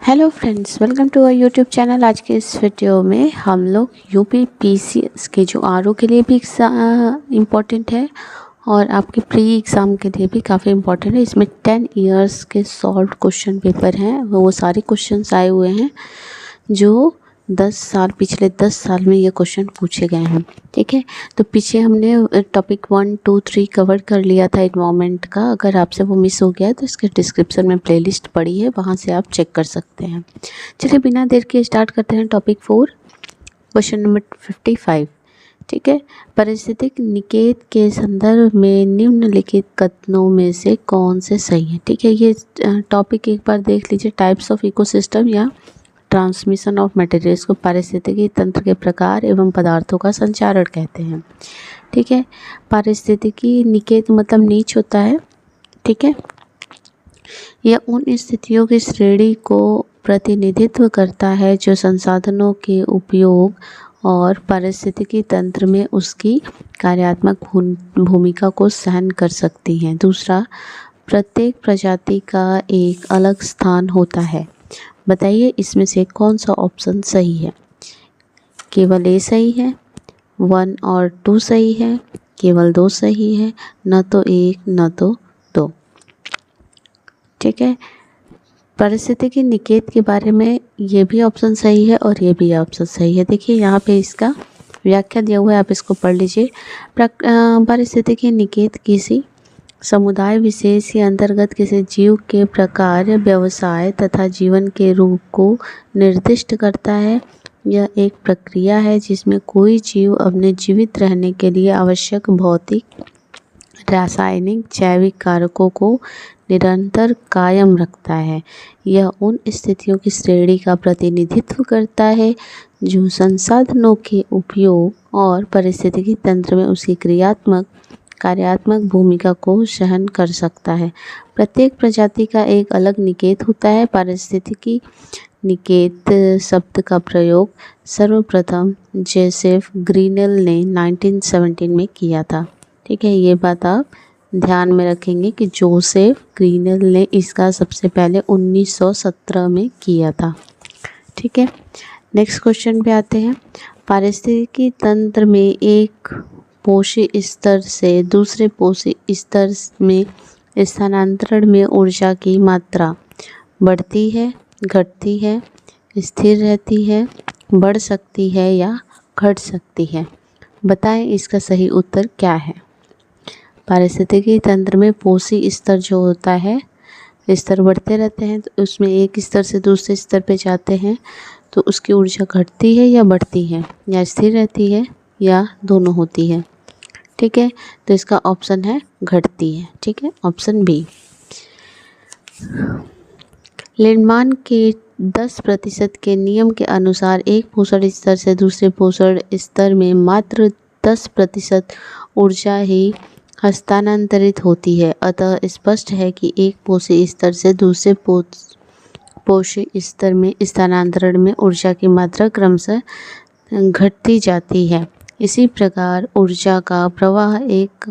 Hello friends, welcome to our YouTube channel. आज के इस वीडियो में हम लोग यूपी पीसीएस के जो आरओ के लिए भी इम्पॉर्टेंट है और आपके प्री एग्ज़ाम के लिए भी काफ़ी इम्पॉर्टेंट है। इसमें 10 इयर्स के सॉल्व क्वेश्चन पेपर हैं, वो सारे क्वेश्चंस आए हुए हैं जो 10 साल पिछले 10 साल में ये क्वेश्चन पूछे गए हैं। ठीक है, तो पीछे हमने टॉपिक 1, 2, 3 कवर कर लिया था एनवायरनमेंट का। अगर आपसे वो मिस हो गया है तो इसके डिस्क्रिप्शन में प्लेलिस्ट पड़ी है, वहाँ से आप चेक कर सकते हैं। चलिए बिना देर के स्टार्ट करते हैं टॉपिक 4, क्वेश्चन नंबर 55। ठीक है, पारिस्थितिक निकेत के संदर्भ में निम्नलिखित कथनों में से कौन से सही है। ठीक है, ये टॉपिक एक बार देख लीजिए। टाइप्स ऑफ इकोसिस्टम या ट्रांसमिशन ऑफ मटेरियल्स को पारिस्थितिकी तंत्र के प्रकार एवं पदार्थों का संचारण कहते हैं। ठीक है, पारिस्थितिकी निकेत मतलब नीच होता है। ठीक है, यह उन स्थितियों की श्रेणी को प्रतिनिधित्व करता है जो संसाधनों के उपयोग और पारिस्थितिकी तंत्र में उसकी कार्यात्मक भूमिका को सहन कर सकती हैं। दूसरा, प्रत्येक प्रजाति का एक अलग स्थान होता है। बताइए इसमें से कौन सा ऑप्शन सही है। केवल ए सही है, 1 और 2 सही है, केवल 2 सही है, न तो 1 न तो 2। ठीक है, पारिस्थितिकी निकेत के बारे में ये भी ऑप्शन सही है और ये भी ऑप्शन सही है। देखिए यहाँ पे इसका व्याख्या दिया हुआ है, आप इसको पढ़ लीजिए। पारिस्थितिकी निकेत किसी समुदाय विशेष के अंतर्गत किसी जीव के प्रकार, व्यवसाय तथा जीवन के रूप को निर्दिष्ट करता है। यह एक प्रक्रिया है जिसमें कोई जीव अपने जीवित रहने के लिए आवश्यक भौतिक, रासायनिक, जैविक कारकों को निरंतर कायम रखता है। यह उन स्थितियों की श्रेणी का प्रतिनिधित्व करता है जो संसाधनों के उपयोग और पारिस्थितिकी तंत्र में उसकी कार्यात्मक भूमिका को सहन कर सकता है। प्रत्येक प्रजाति का एक अलग निकेत होता है। पारिस्थितिकी निकेत शब्द का प्रयोग सर्वप्रथम जोसेफ ग्रीनेल ने 1917 में किया था। ठीक है, ये बात आप ध्यान में रखेंगे कि जोसेफ ग्रीनेल ने इसका सबसे पहले 1917 में किया था। ठीक है, नेक्स्ट क्वेश्चन पे आते हैं। पारिस्थितिकी तंत्र में एक पोषी स्तर से दूसरे पोषी स्तर में स्थानांतरण में ऊर्जा की मात्रा बढ़ती है, घटती है, स्थिर रहती है, बढ़ सकती है या घट सकती है। बताएं इसका सही उत्तर क्या है। पारिस्थितिकी तंत्र में पोषी स्तर जो होता है, स्तर बढ़ते रहते हैं, तो उसमें एक स्तर से दूसरे स्तर पे जाते हैं तो उसकी ऊर्जा घटती है या बढ़ती है, या स्थिर रहती है या दोनों होती है। ठीक है, तो इसका ऑप्शन है घटती है। ठीक है, ऑप्शन बी। लिंडमान के 10% के नियम के अनुसार एक पोषण स्तर से दूसरे पोषण स्तर में मात्र 10% ऊर्जा ही हस्तांतरित होती है। अतः स्पष्ट है कि एक पोषी स्तर से दूसरे पोषी स्तर में स्थानांतरण में ऊर्जा की मात्रा क्रमशः घटती जाती है। इसी प्रकार ऊर्जा का प्रवाह एक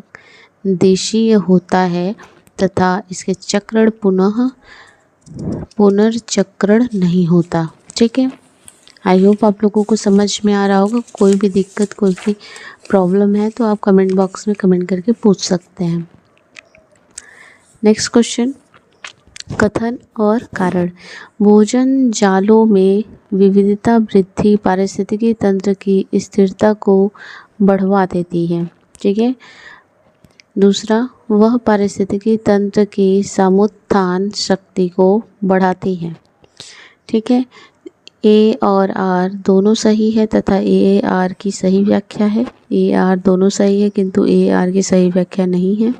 दिशीय होता है तथा इसके चक्रण पुनर्चक्रण नहीं होता। ठीक है, आई होप आप लोगों को समझ में आ रहा होगा। कोई भी दिक्कत, कोई भी प्रॉब्लम है तो आप कमेंट बॉक्स में कमेंट करके पूछ सकते हैं। नेक्स्ट क्वेश्चन, कथन और कारण। भोजन जालों में विविधता वृद्धि पारिस्थितिकी तंत्र की स्थिरता को बढ़वा देती है। ठीक है, दूसरा, वह पारिस्थितिकी तंत्र की समुत्थान शक्ति को बढ़ाती है। ठीक है, ए और आर दोनों सही है तथा ए आर की सही व्याख्या है। ए आर दोनों सही है किंतु ए आर की सही व्याख्या नहीं है।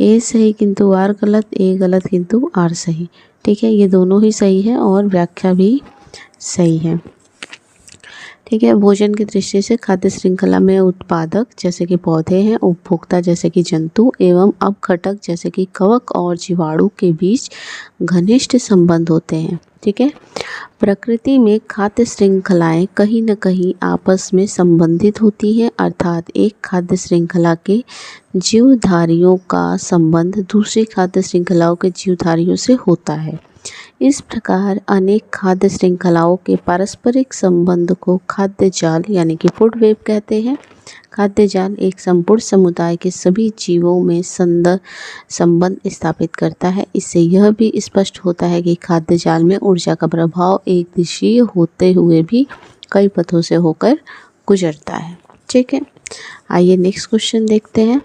ए सही किंतु आर गलत, ए गलत किंतु आर सही। ठीक है, ये दोनों ही सही है और व्याख्या भी सही है। ठीक है, भोजन की दृष्टि से खाद्य श्रृंखला में उत्पादक जैसे कि पौधे हैं, उपभोक्ता जैसे कि जंतु एवं अपघटक जैसे कि कवक और जीवाणु के बीच घनिष्ठ संबंध होते हैं। ठीक है, प्रकृति में खाद्य श्रृंखलाएं कहीं न कहीं आपस में संबंधित होती हैं, अर्थात एक खाद्य श्रृंखला के जीवधारियों का संबंध दूसरी खाद्य श्रृंखलाओं के जीवधारियों से होता है। इस प्रकार अनेक खाद्य श्रृंखलाओं के पारस्परिक संबंध को खाद्य जाल यानी कि फूड वेब कहते हैं। खाद्य जाल एक संपूर्ण समुदाय के सभी जीवों में संबंध स्थापित करता है। इससे यह भी स्पष्ट होता है कि खाद्य जाल में ऊर्जा का प्रभाव एक दिशीय होते हुए भी कई पथों से होकर गुजरता है। ठीक है, आइए नेक्स्ट क्वेश्चन देखते हैं।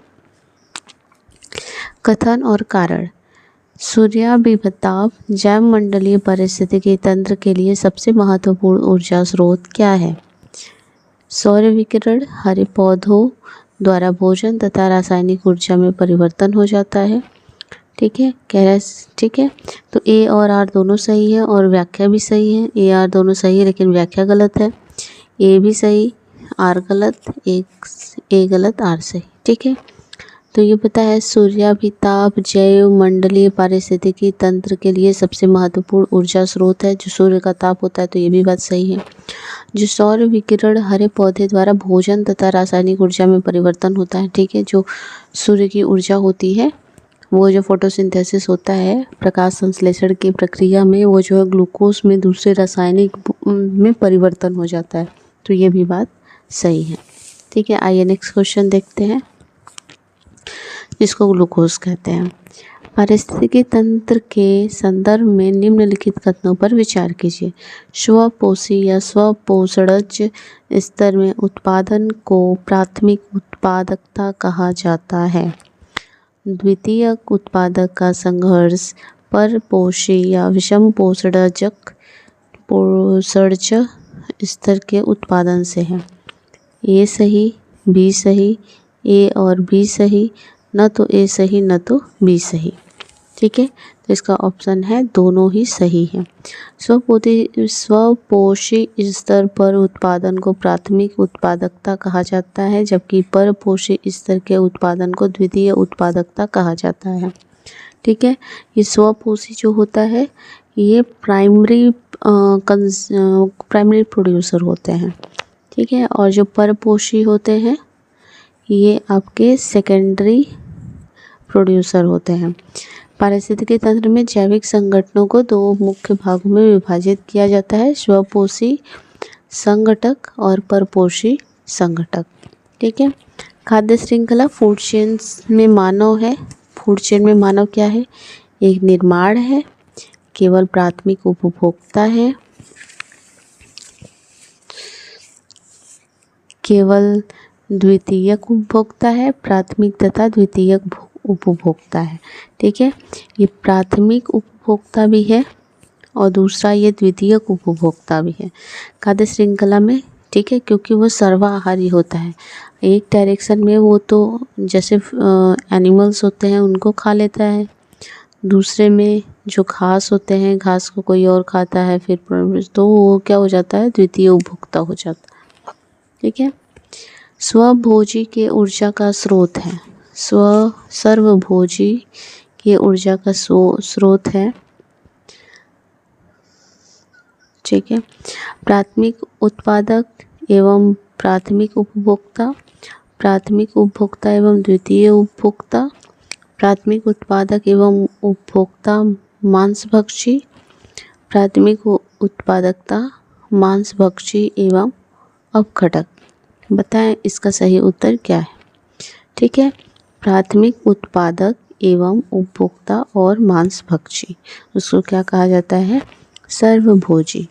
कथन और कारण। सूर्याभिताप जैवमंडलीय पारिस्थितिकी तंत्र के लिए सबसे महत्वपूर्ण ऊर्जा स्रोत क्या है? सौर विकिरण हरे पौधों द्वारा भोजन तथा रासायनिक ऊर्जा में परिवर्तन हो जाता है। ठीक है, कह रहा है। ठीक है, तो ए और आर दोनों सही है और व्याख्या भी सही है। ए आर दोनों सही है लेकिन व्याख्या गलत है। ए भी सही, आर गलत, ए गलत, आर सही। ठीक है, तो ये पता है सूर्याभिताप जैव मंडलीय पारिस्थितिकी तंत्र के लिए सबसे महत्वपूर्ण ऊर्जा स्रोत है जो सूर्य का ताप होता है, तो ये भी बात सही है। जो सौर विकिरण हरे पौधे द्वारा भोजन तथा रासायनिक ऊर्जा में परिवर्तन होता है। ठीक है, जो सूर्य की ऊर्जा होती है वो जो फोटोसिंथेसिस होता है, प्रकाश संश्लेषण की प्रक्रिया में, वो जो है ग्लूकोज में दूसरे रासायनिक में परिवर्तन हो जाता है, तो ये भी बात सही है। ठीक है, आइए नेक्स्ट क्वेश्चन देखते हैं जिसको ग्लूकोज कहते हैं। पारिस्थितिकी तंत्र के संदर्भ में निम्नलिखित कथनों पर विचार कीजिए। स्वपोषी या स्वपोषणज स्तर में उत्पादन को प्राथमिक उत्पादकता कहा जाता है। द्वितीयक उत्पादक का संघर्ष परपोषी या विषम पोषणजक पोषणज स्तर के उत्पादन से है। ए सही, बी सही, ए और बी सही, न तो ए सही न तो बी सही। ठीक है, तो इसका ऑप्शन है दोनों ही सही है। स्वपोषी स्तर पर उत्पादन को प्राथमिक उत्पादकता कहा जाता है जबकि परपोषी स्तर के उत्पादन को द्वितीय उत्पादकता कहा जाता है। ठीक है, ये स्वपोषी जो होता है ये प्राइमरी प्रोड्यूसर होते हैं। ठीक है, और जो परपोषी होते हैं ये आपके सेकेंडरी प्रोड्यूसर होते हैं। पारिस्थितिकी तंत्र में जैविक संगठनों को दो मुख्य भागों में विभाजित किया जाता है, स्वपोषी संगठक और परपोषी संगठक। ठीक है, खाद्य श्रृंखला फूड चेन में मानव है। फूड चेन में मानव क्या है? एक निर्माण है, केवल प्राथमिक उपभोक्ता है, केवल द्वितीयक उपभोक्ता है, प्राथमिक तथा द्वितीयक उपभोक्ता है। ठीक है, ये प्राथमिक उपभोक्ता भी है और दूसरा ये द्वितीयक उपभोक्ता भी है खाद्य श्रृंखला में। ठीक है, क्योंकि वो सर्वाहारी होता है। एक डायरेक्शन में वो तो जैसे एनिमल्स होते हैं उनको खा लेता है, दूसरे में जो घास होते हैं घास को कोई और खाता है, फिर तो वो क्या हो जाता है? द्वितीय उपभोक्ता हो जाता है। ठीक है, स्वभोजी के ऊर्जा का स्रोत है। सर्वभोजी के ऊर्जा का स्रोत है। ठीक है, प्राथमिक उत्पादक एवं प्राथमिक उपभोक्ता, प्राथमिक उपभोक्ता एवं द्वितीय उपभोक्ता, प्राथमिक उत्पादक एवं उपभोक्ता मांसभक्षी, प्राथमिक उत्पादकता मांसभक्षी एवं अपघटक। बताएं इसका सही उत्तर क्या है? ठीक है, प्राथमिक उत्पादक एवं उपभोक्ता और मांसभक्षी, उसको क्या कहा जाता है? सर्वभोजी।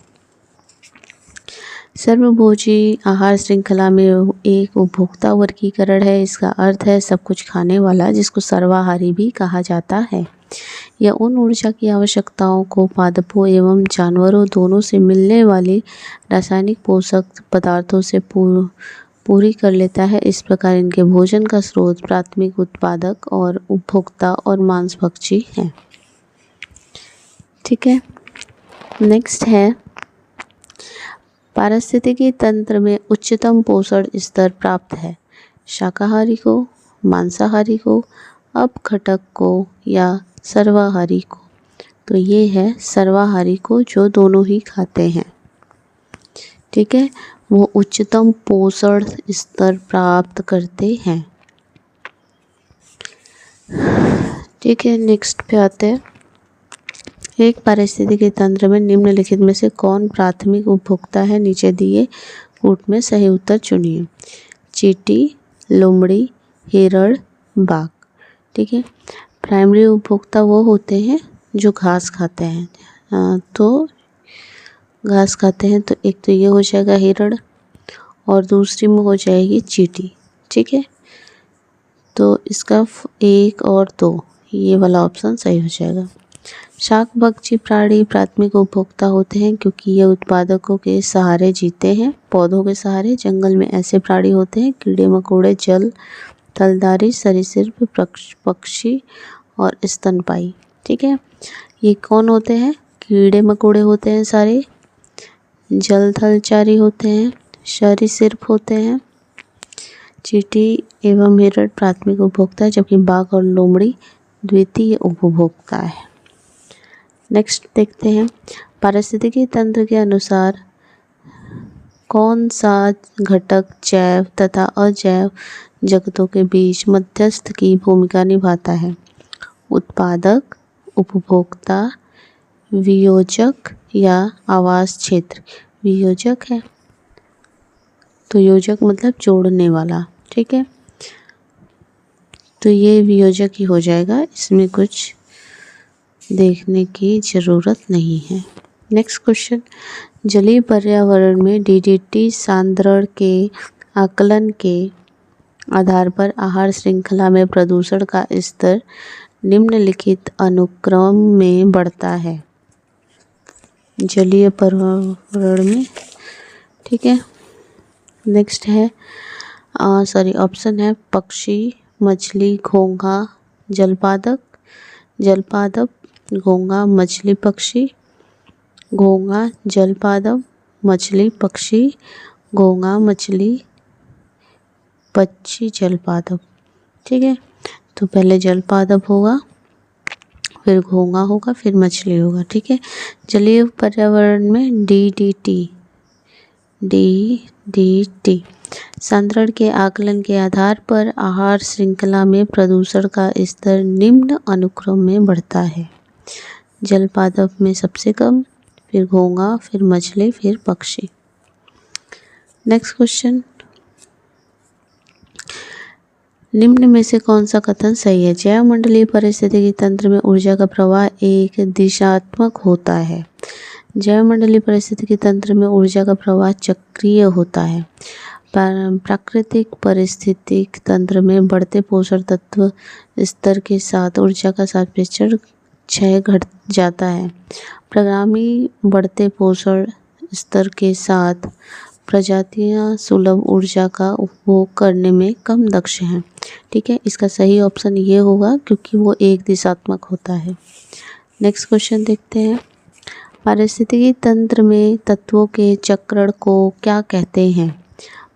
सर्वभोजी आहार श्रृंखला में एक उपभोक्ता वर्गीकरण है। इसका अर्थ है सब कुछ खाने वाला, जिसको सर्वाहारी भी कहा जाता है। यह उन ऊर्जा की आवश्यकताओं को पादपों एवं जानवरों दोनों से मिलने वाली रासायनिक पोषक पदार्थों से पूरी कर लेता है। इस प्रकार इनके भोजन का स्रोत प्राथमिक उत्पादक और उपभोक्ता और मांसभक्षी है। ठीक है, नेक्स्ट है पारिस्थितिकी तंत्र में उच्चतम पोषण स्तर प्राप्त है शाकाहारी को, मांसाहारी को, अपघटक को या सर्वाहारी को? तो ये है सर्वाहारी को, जो दोनों ही खाते हैं। ठीक है, वो उच्चतम पोषण स्तर प्राप्त करते हैं। ठीक है, नेक्स्ट पे आते हैं। एक पारिस्थितिकी तंत्र में निम्नलिखित में से कौन प्राथमिक उपभोक्ता है? नीचे दिए कूट में सही उत्तर चुनिए। चींटी, लोमड़ी, हिरण, बाघ। ठीक है, प्राइमरी उपभोक्ता वो होते हैं जो घास खाते हैं। तो घास खाते हैं तो एक तो ये हो जाएगा हिरण और दूसरी में हो जाएगी चींटी। ठीक है, तो इसका 1 और 2 ये वाला ऑप्शन सही हो जाएगा। शाकभक्षी प्राणी प्राथमिक उपभोक्ता होते हैं क्योंकि ये उत्पादकों के सहारे जीते हैं, पौधों के सहारे। जंगल में ऐसे प्राणी होते हैं कीड़े मकोड़े, जल थलधारी, सरीसृप, पक्षी और स्तनपायी। ठीक है, ये कौन होते हैं? कीड़े मकोड़े होते हैं सारे, जल थलचारी होते हैं, सरीसृप होते हैं, चींटी एवं हिरण प्राथमिक उपभोक्ता है, जबकि बाघ और लोमड़ी द्वितीय उपभोक्ता है। नेक्स्ट देखते हैं, पारिस्थितिकी तंत्र के अनुसार कौन सा घटक जैव तथा अजैव जगतों के बीच मध्यस्थ की भूमिका निभाता है? उत्पादक, उपभोक्ता, वियोजक या आवास क्षेत्र? वियोजक है, तो योजक मतलब जोड़ने वाला। ठीक है, तो ये वियोजक ही हो जाएगा, इसमें कुछ देखने की ज़रूरत नहीं है। नेक्स्ट क्वेश्चन, जलीय पर्यावरण में डीडीटी सांद्रण के आकलन के आधार पर आहार श्रृंखला में प्रदूषण का स्तर निम्नलिखित अनुक्रम में बढ़ता है। जलीय पर्यावरण में, ठीक है। नेक्स्ट है ऑप्शन है पक्षी, मछली, घोंघा, जलपादप, घोंघा, मछली, पक्षी, घोंघा, जलपादप, मछली, पक्षी, घोंघा, मछली, पक्षी, जलपादप। ठीक है, तो पहले जलपादप होगा, फिर घोंघा होगा, फिर मछली होगा। ठीक है, जलीय पर्यावरण में डीडीटी सांद्रण के आकलन के आधार पर आहार श्रृंखला में प्रदूषण का स्तर निम्न अनुक्रम में बढ़ता है। जलपादप में सबसे कम, फिर घोंघा, फिर मछली, फिर पक्षी। नेक्स्ट क्वेश्चन, निम्न में से कौन सा कथन सही है? जैवमंडलीय पारिस्थितिकी तंत्र में ऊर्जा का प्रवाह एक दिशात्मक होता है। जैवमंडलीय पारिस्थितिकी तंत्र में ऊर्जा का प्रवाह चक्रीय होता है। प्राकृतिक पारिस्थितिक तंत्र में बढ़ते पोषण तत्व स्तर के साथ ऊर्जा का सापेक्ष क्षय घट जाता है। प्रगामी बढ़ते पोषण स्तर के साथ प्रजातियां सुलभ ऊर्जा का उपभोग करने में कम दक्ष हैं। ठीक है, इसका सही ऑप्शन ये होगा क्योंकि वो एक दिशात्मक होता है। नेक्स्ट क्वेश्चन देखते हैं, पारिस्थितिकी तंत्र में तत्वों के चक्रण को क्या कहते हैं?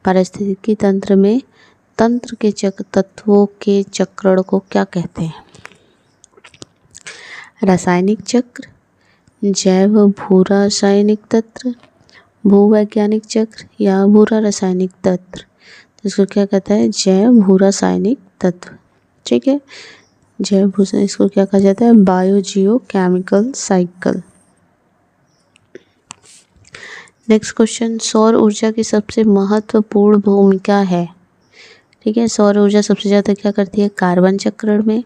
पारिस्थितिकी तंत्र में तंत्र के तत्वों के चक्रण को क्या कहते हैं? रासायनिक चक्र, जैव भू रासायनिक तंत्र, भूवैज्ञानिक चक्र या भूरा रासायनिक तंत्र। तो इसको क्या कहता है? जैव भू रासायनिक तत्व। ठीक है, जैव भू, इसको क्या कहा जाता है? बायो जियो केमिकल साइकिल। नेक्स्ट क्वेश्चन, सौर ऊर्जा की सबसे महत्वपूर्ण भूमिका है। ठीक है, सौर ऊर्जा सबसे ज़्यादा क्या करती है? कार्बन चक्रण में,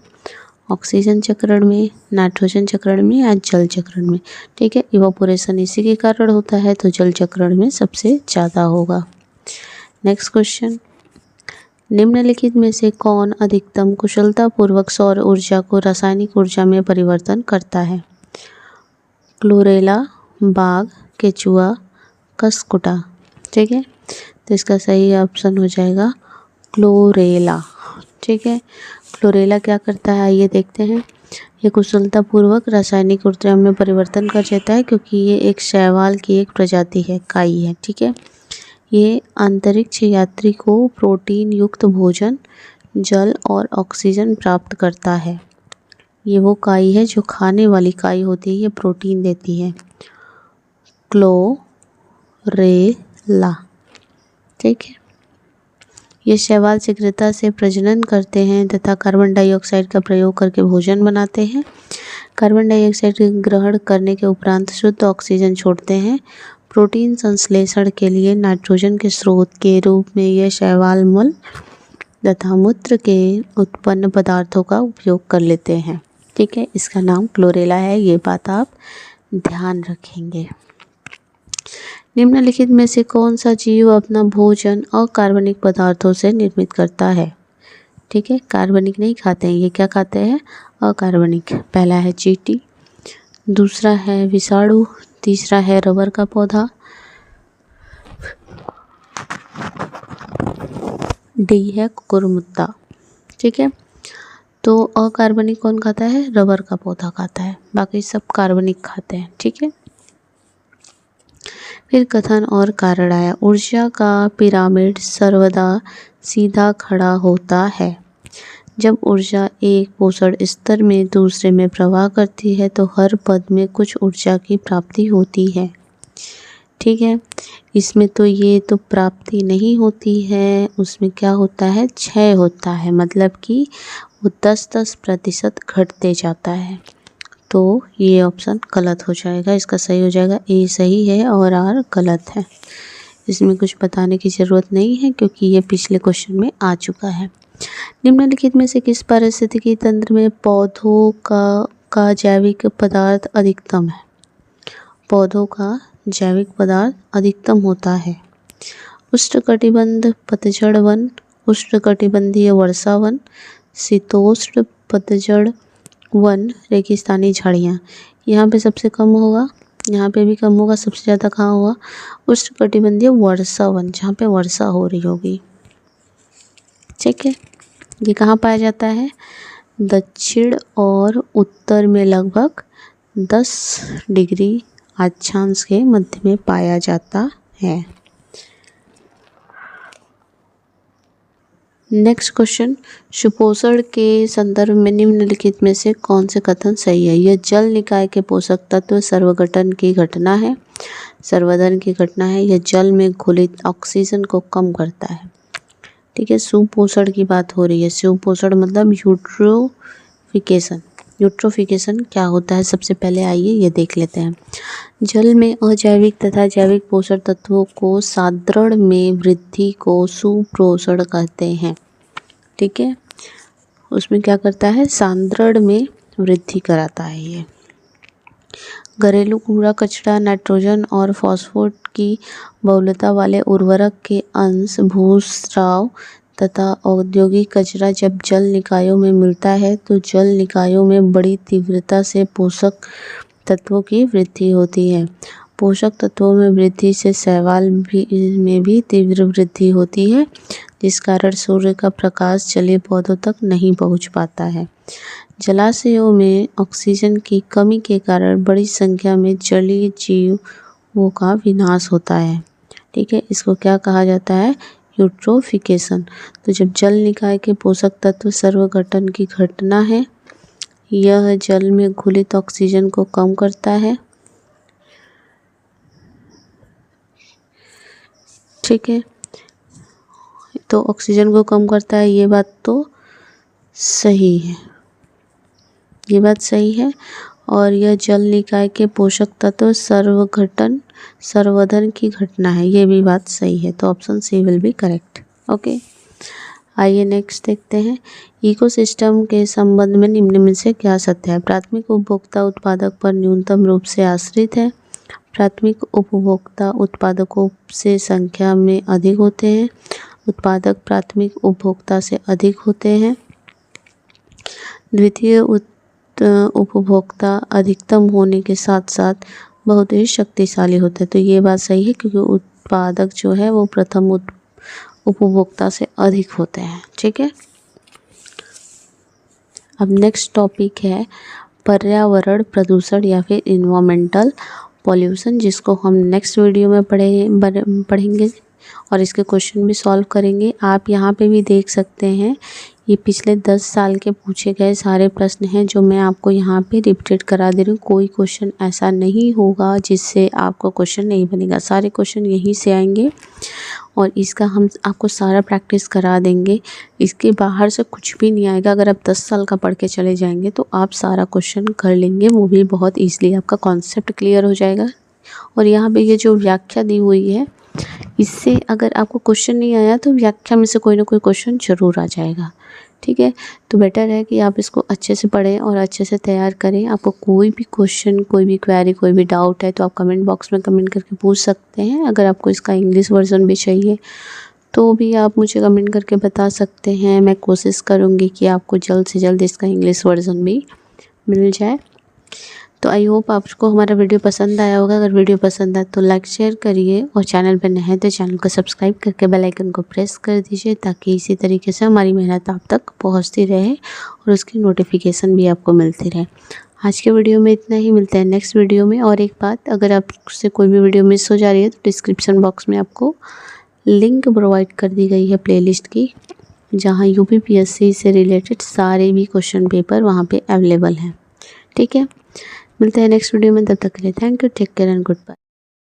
ऑक्सीजन चक्रण में, नाइट्रोजन चक्रण में या जल चक्रण में। ठीक है, इवापोरेशन इसी के कारण होता है, तो जल चक्रण में सबसे ज़्यादा होगा। नेक्स्ट क्वेश्चन, निम्नलिखित में से कौन अधिकतम कुशलतापूर्वक सौर ऊर्जा को रासायनिक ऊर्जा में परिवर्तन करता है? क्लोरेला, बाघ, केचुआ, कसकुटा। ठीक है, तो इसका सही ऑप्शन हो जाएगा क्लोरेला। ठीक है, क्लोरेला क्या करता है ये देखते हैं। ये कुशलतापूर्वक रासायनिक ऊर्जा में परिवर्तन कर देता है क्योंकि ये एक शैवाल की एक प्रजाति है, काई है। ठीक है, ये अंतरिक्ष यात्री को प्रोटीन युक्त भोजन, जल और ऑक्सीजन प्राप्त करता है। ये वो काई है जो खाने वाली काई होती है, ये प्रोटीन देती है। क्लोरेला। ठीक है, ये शैवाल शीघ्रता से प्रजनन करते हैं तथा कार्बन डाइऑक्साइड का प्रयोग करके भोजन बनाते हैं। कार्बन डाइऑक्साइड ग्रहण करने के उपरांत शुद्ध ऑक्सीजन छोड़ते हैं। प्रोटीन संश्लेषण के लिए नाइट्रोजन के स्रोत के रूप में यह शैवाल मल तथा मूत्र के उत्पन्न पदार्थों का उपयोग कर लेते हैं। ठीक है, इसका नाम क्लोरेला है, ये बात आप ध्यान रखेंगे। निम्नलिखित में से कौन सा जीव अपना भोजन अकार्बनिक पदार्थों से निर्मित करता है? ठीक है, कार्बनिक नहीं खाते हैं, ये क्या खाते हैं? अकार्बनिक। पहला है चींटी, दूसरा है विषाणु, तीसरा है रबर का पौधा, डी है कुकुरमुत्ता। ठीक है, तो अकार्बनिक कौन खाता है? रबर का पौधा खाता है, बाकी सब कार्बनिक खाते हैं। ठीक है, फिर कथन और कारण आया। ऊर्जा का पिरामिड सर्वदा सीधा खड़ा होता है। जब ऊर्जा एक पोषण स्तर में दूसरे में प्रवाह करती है तो हर पद में कुछ ऊर्जा की प्राप्ति होती है। ठीक है, इसमें तो ये तो प्राप्ति नहीं होती है, उसमें क्या होता है? क्षय होता है, मतलब कि वो 10% घटते जाता है। तो ये ऑप्शन गलत हो जाएगा, इसका सही हो जाएगा ए सही है और आर गलत है। इसमें कुछ बताने की ज़रूरत नहीं है क्योंकि ये पिछले क्वेश्चन में आ चुका है। निम्नलिखित में से किस पारिस्थितिकी तंत्र में पौधों का जैविक पदार्थ अधिकतम है? पौधों का जैविक पदार्थ अधिकतम होता है। उष्णकटिबंध पतझड़ वन, उष्णकटिबंधीय वर्षा वन, शीतोष्ण पतझड़ वन, रेगिस्तानी झाड़ियाँ। यहाँ पे सबसे कम होगा, यहाँ पे भी कम होगा, सबसे ज़्यादा कहाँ होगा? उष्णकटिबंधीय वर्षा वन, जहाँ पे वर्षा हो रही होगी। ठीक है, ये कहाँ पाया जाता है? दक्षिण और उत्तर में लगभग 10 डिग्री अक्षांश के मध्य में पाया जाता है। नेक्स्ट क्वेश्चन, सुपोषण के संदर्भ में निम्नलिखित में से कौन से कथन सही है? यह जल निकाय के पोषक तत्व सर्वगठन की घटना है, सर्वधन की घटना है। यह जल में घुलित ऑक्सीजन को कम करता है। ठीक है, सुपोषण की बात हो रही है। सुपोषण मतलब यूट्रोफिकेशन। यूट्रोफिकेशन क्या होता है? सबसे पहले आइए ये देख लेते हैं। जल में अजैविक तथा जैविक पोषण तत्वों को साद्रण में वृद्धि को सुपोषण कहते हैं। ठीक है, उसमें क्या करता है? सांद्रण में वृद्धि कराता है ये। घरेलू कूड़ा कचरा, नाइट्रोजन और फॉस्फोरस की बहुलता वाले उर्वरक के अंश, भूस्राव तथा औद्योगिक कचरा जब जल निकायों में मिलता है तो जल निकायों में बड़ी तीव्रता से पोषक तत्वों की वृद्धि होती है। पोषक तत्वों में वृद्धि से शैवाल में भी तीव्र वृद्धि होती है, जिस कारण सूर्य का प्रकाश जलीय पौधों तक नहीं पहुंच पाता है। जलाशयों में ऑक्सीजन की कमी के कारण बड़ी संख्या में जलीय जीवों का विनाश होता है। ठीक है, इसको क्या कहा जाता है? यूट्रोफिकेशन। तो जब जल निकाय के पोषक तत्व सर्वगठन की घटना है, यह जल में घुलित ऑक्सीजन को कम करता है। ठीक है, तो ऑक्सीजन को कम करता है, ये बात तो सही है, ये बात सही है। और यह जल निकाय के पोषक तत्व सर्वधन की घटना है, ये भी बात सही है। तो option C will be correct. Okay, आइए नेक्स्ट देखते हैं। इकोसिस्टम के संबंध में निम्न में से क्या सत्य है? प्राथमिक उपभोक्ता उत्पादक पर न्यूनतम रूप से आश्रित है। प्राथमिक उपभोक्ता उत्पादकों से संख्या में अधिक होते हैं। उत्पादक प्राथमिक उपभोक्ता से अधिक होते हैं। द्वितीय उपभोक्ता अधिकतम होने के साथ साथ बहुत ही शक्तिशाली होते हैं। तो ये बात सही है क्योंकि उत्पादक जो है वो प्रथम उपभोक्ता से अधिक होते हैं। ठीक है, अब नेक्स्ट टॉपिक है पर्यावरण प्रदूषण या फिर इन्वायरमेंटल पॉल्यूशन, जिसको हम नेक्स्ट वीडियो में पढ़ेंगे और इसके क्वेश्चन भी सॉल्व करेंगे। आप यहाँ पे भी देख सकते हैं, ये पिछले 10 साल के पूछे गए सारे प्रश्न हैं जो मैं आपको यहाँ पे रिपीट करा दे रही हूँ। कोई क्वेश्चन ऐसा नहीं होगा जिससे आपको क्वेश्चन नहीं बनेगा, सारे क्वेश्चन यहीं से आएंगे और इसका हम आपको सारा प्रैक्टिस करा देंगे। इसके बाहर से कुछ भी नहीं आएगा। अगर आप 10 साल का पढ़ के चले जाएंगे तो आप सारा क्वेश्चन कर लेंगे, वो भी बहुत ईज़िली। आपका कॉन्सेप्ट क्लियर हो जाएगा। और यहाँ पे ये जो व्याख्या दी हुई है, इससे अगर आपको क्वेश्चन नहीं आया तो व्याख्या में से कोई ना कोई क्वेश्चन ज़रूर आ जाएगा। ठीक है, तो बेटर है कि आप इसको अच्छे से पढ़ें और अच्छे से तैयार करें। आपको कोई भी क्वेश्चन, कोई भी क्वेरी, कोई भी डाउट है तो आप कमेंट बॉक्स में कमेंट करके पूछ सकते हैं। अगर आपको इसका इंग्लिश वर्जन भी चाहिए तो भी आप मुझे कमेंट करके बता सकते हैं। मैं कोशिश करूँगी कि आपको जल्द से जल्द इसका इंग्लिश वर्जन भी मिल जाए। तो आई होप आपको हमारा वीडियो पसंद आया होगा। अगर वीडियो पसंद आए तो लाइक शेयर करिए, और चैनल पर नए हैं तो चैनल को सब्सक्राइब करके बेल आइकन को प्रेस कर दीजिए, ताकि इसी तरीके से हमारी मेहनत आप तक पहुंचती रहे और उसकी नोटिफिकेशन भी आपको मिलती रहे। आज के वीडियो में इतना ही, मिलते हैं नेक्स्ट वीडियो में। और एक बात, अगर आपसे कोई भी वीडियो मिस हो जा रही है तो डिस्क्रिप्शन बॉक्स में आपको लिंक प्रोवाइड कर दी गई है प्लेलिस्ट की, जहाँ UPPSC से रिलेटेड सारे भी क्वेश्चन पेपर वहाँ पे अवेलेबल हैं। ठीक है, मिलते हैं नेक्स्ट वीडियो में। तब तक के लिए thank you, take care and good bye.